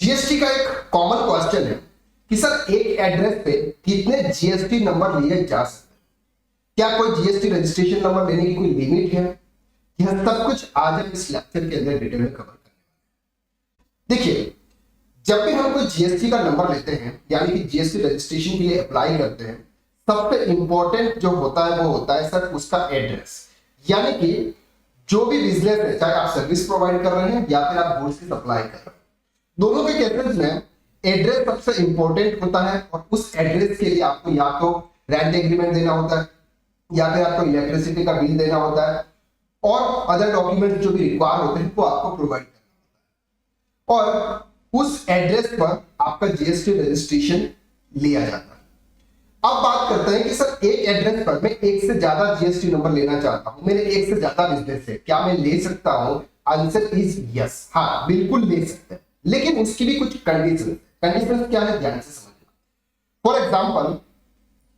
GST का एक common question है कि सर एक एड्रेस पे कितने जीएसटी नंबर लिए जा सकते हैं? क्या कोई जीएसटी रजिस्ट्रेशन नंबर लेने की कोई लिमिट है? यह सब कुछ आज हम इस लेक्चर के अंदर डिटेल में कवर करेंगे। देखिए, जब भी हम कोई जीएसटी का नंबर लेते हैं यानी कि जीएसटी रजिस्ट्रेशन के लिए अप्लाई करते हैं, सबसे इंपॉर्टेंट जो होता है वो होता है सर उसका एड्रेस। यानी कि जो भी बिजनेस है, चाहे आप सर्विस प्रोवाइड कर रहे हैं या फिर आप गुड्स की सप्लाई कर रहे हैं, दोनों के केसेस में एड्रेस सबसे इंपॉर्टेंट होता है। और उस एड्रेस के लिए आपको या तो रेंट एग्रीमेंट देना होता है या फिर आपको इलेक्ट्रिसिटी का बिल देना होता है और अदर डॉक्यूमेंट जो भी रिक्वायर होते हैं वो आपको प्रोवाइड करना होता है और उस एड्रेस पर आपका जीएसटी रजिस्ट्रेशन लिया जाता है। अब बात करते हैं कि सर एक एड्रेस पर मैं एक से ज्यादा जीएसटी नंबर लेना चाहता हूं, मेरे एक से ज्यादा बिजनेस है, क्या मैं ले सकता हूं? आंसर इज यस, हाँ बिल्कुल ले सकते हैं, लेकिन उसकी भी कुछ कंडीशन क्या है ध्यान से समझना। फॉर एग्जाम्पल,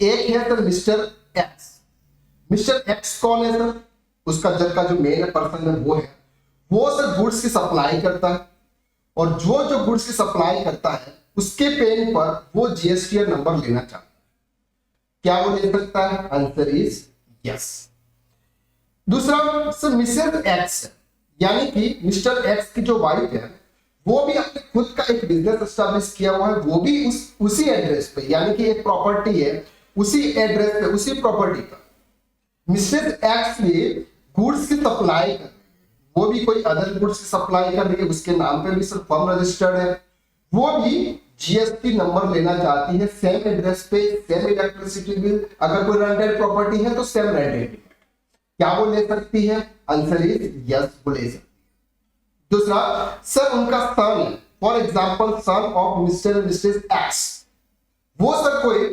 एक है sir mister x. Mister x कौन है सर? उसका जब का जो मेन पर्सन है वो सर गुड्स की सप्लाई करता है और जो गुड्स की सप्लाई करता है उसके पेन पर वो जीएसटी नंबर लेना चाहता है। क्या वो ले सकता है? Answer is yes. दूसरा सर मिसेस एक्स है, यानी कि मिस्टर एक्स की जो वाइफ है वो भी अपने खुद का एक बिजनेस एस्टैब्लिश किया हुआ है, वो भी उसी एड्रेस पे, यानी कि एक प्रॉपर्टी है उसी एड्रेस पे, उसी प्रॉपर्टी पर मिसेस एक्स ने गुड्स की सप्लाई कर, वो भी कोई अदर गुड्स की सप्लाई कर रही है, उसके नाम पे भी सर फर्म रजिस्टर्ड है, वो भी जीएसटी नंबर लेना चाहती है सेम एड्रेस पे, सेम इलेक्ट्रिसिटी बिल, अगर कोई रेंटेड प्रॉपर्टी है तो सेम रेंटेड। क्या वो ले सकती है? आंसर इज यस, वो ले सकती है। दूसरा सर उनका सन है, for example son of mister and Mrs x, वो सर कोई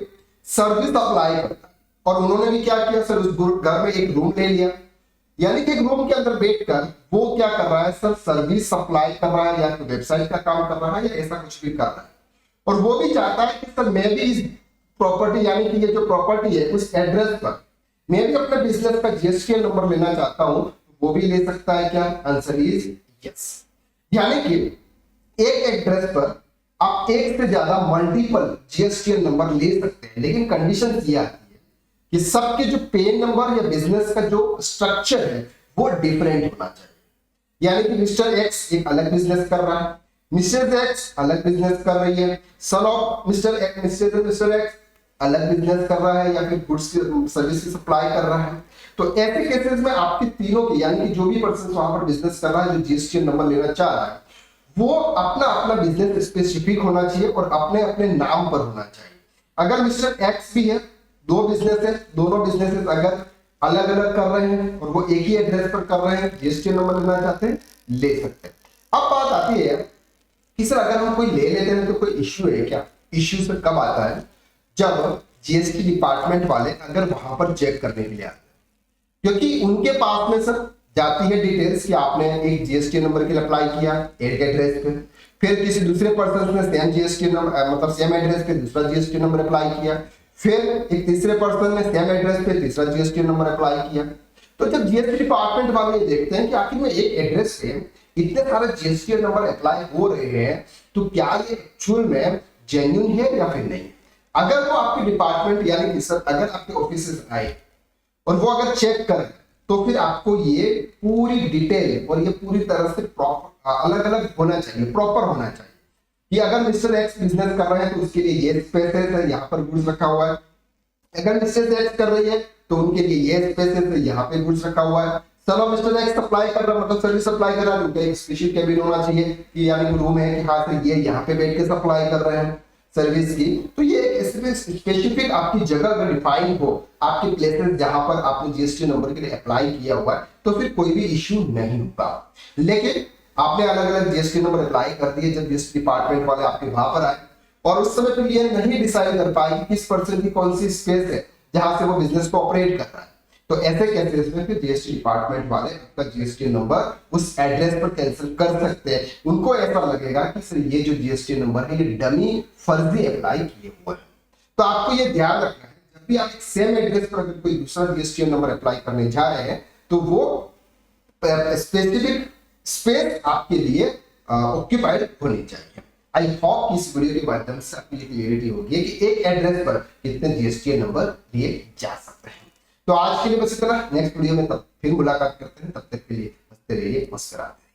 सर्विस अप्लाई करता है और उन्होंने भी क्या किया सर, उस घर में एक रूम ले लिया, यानी कि एक रूम के अंदर बैठकर वो क्या कर रहा है सर, सर्विस सप्लाई कर रहा है या तो वेबसाइट का काम कर रहा है या ऐसा कुछ भी कर रहा है और वो भी चाहता है कि सर मैं भी इस प्रॉपर्टी, यानी कि ये जो प्रॉपर्टी है उस एड्रेस पर मैं भी अपने बिजनेस का जीएसटी नंबर लेना चाहता हूं, वो भी ले सकता है। क्या? Answer is yes. यानी कि एक एड्रेस पर आप एक से ज्यादा मल्टीपल जीएसटी नंबर ले सकते हैं, लेकिन कंडीशन ये आती है कि सबके जो पेन नंबर या बिजनेस का जो स्ट्रक्चर है वो डिफरेंट होना चाहिए। यानी कि मिस्टर एक्स एक अलग बिजनेस कर रहा है, मिसेस एक्स अलग बिजनेस कर रही है, सन ऑफ मिस्टर एक्स अलग बिजनेस कर रहा है या फिर गुड्स की सर्विस की सप्लाई कर रहा है। तो ऐसे केसेस में आपके तीनों की, यानी कि जो भी पर्सन वहां पर बिजनेस कर रहा है, जो जीएसटी नंबर लेना चाह रहा है, वो अपना अपना बिजनेस स्पेसिफिक होना चाहिए और अपने अपने नाम पर होना चाहिए। अगर मिस्टर एक्स भी है, दो बिजनेस है, दोनों बिजनेसेस अगर अलग अलग कर रहे हैं और वो एक ही एड्रेस पर कर रहे हैं, जीएसटी नंबर लेना चाहते हैं, ले सकते हैं। अब बात आती है कि सर अगर हम कोई ले लेते हैं तो कोई इश्यू है क्या? इश्यू सर कब आता है? जब जीएसटी डिपार्टमेंट वाले अगर वहां पर चेक करने के लिए आते हैं, क्योंकि उनके पास में सर जाती है डिटेल्स कि आपने एक जीएसटी नंबर के लिए अप्लाई किया एक एड्रेस पे, फिर किसी दूसरे पर्सन ने सेम जीएसटी नंबर, मतलब सेम एड्रेस पे दूसरा जीएसटी नंबर अप्लाई किया, फिर एक तीसरे पर्सन ने सेम एड्रेस पे तीसरा जीएसटी नंबर अप्लाई किया। तो जब जीएसटी डिपार्टमेंट वाले देखते हैं कि आखिर में एक एड्रेस पे इतने सारे जीएसटी नंबर अप्लाई हो रहे हैं, तो क्या ये एक्चुअल में जेन्युइन है या फिर नहीं? अगर वो आपके डिपार्टमेंट, यानी कि सर अगर आपके ऑफिस आए और वो अगर चेक करें, तो फिर आपको ये पूरी डिटेल और ये पूरी तरह से प्रॉपर अलग अलग होना चाहिए, प्रॉपर होना चाहिए कि अगर मिस्टर एक्स बिजनेस कर रहे हैं तो उसके लिए ये स्पेस है, यहाँ पर गुड्स रखा हुआ है। अगर मिस्टर एक्स कर रही है तो उनके लिए ये स्पेस है, यहाँ पे गुड्स रखा हुआ है। चलो मिस्टर एक्स सप्लाई कर रहा, मतलब सर्विस सप्लाई कर रहा है, तो एक स्पेशल कैबिन होना चाहिए कि यानी कि रूम है कि हाँ सर ये यहाँ पे बैठ के सप्लाई कर रहे हैं सर्विस की। तो ये एक स्पेसिफिक आपकी जगह अगर डिफाइन हो, आपके प्लेसेस जहां पर आपने जीएसटी नंबर के लिए अप्लाई किया हुआ है, तो फिर कोई भी इश्यू नहीं होगा। लेकिन आपने अलग अलग जीएसटी नंबर अप्लाई कर दिए, जब जीएसटी डिपार्टमेंट वाले आपके वहां पर आए और उस समय फिर ये नहीं डिसाइड कर पाए कि किस पर्सन की कौन सी स्पेस है जहां से वो बिजनेस को ऑपरेट कर रहा है, तो ऐसे केसेस में फिर जीएसटी डिपार्टमेंट वाले आपका जीएसटी नंबर उस एड्रेस पर कैंसिल कर सकते हैं। उनको ऐसा लगेगा कि सर ये जो जीएसटी नंबर है ये डमी फर्जी अप्लाई किए हुए हैं। तो आपको ये ध्यान रखना है, जब भी आप सेम एड्रेस पर अगर कोई दूसरा जीएसटी नंबर अप्लाई करने जा रहे हैं तो वो स्पेसिफिक स्पेस आपके लिए ऑक्यूपाइड होनी चाहिए। आई होप इस वीडियो के माध्यम से आपके लिए क्लियरिटी होगी कि एक एड्रेस पर कितने जीएसटी नंबर दिए जा सकते हैं। तो आज के लिए बस इतना, नेक्स्ट वीडियो में तब फिर मुलाकात करते हैं, तब तक के लिए हंसते रहिए, मुस्कुराते रहिए।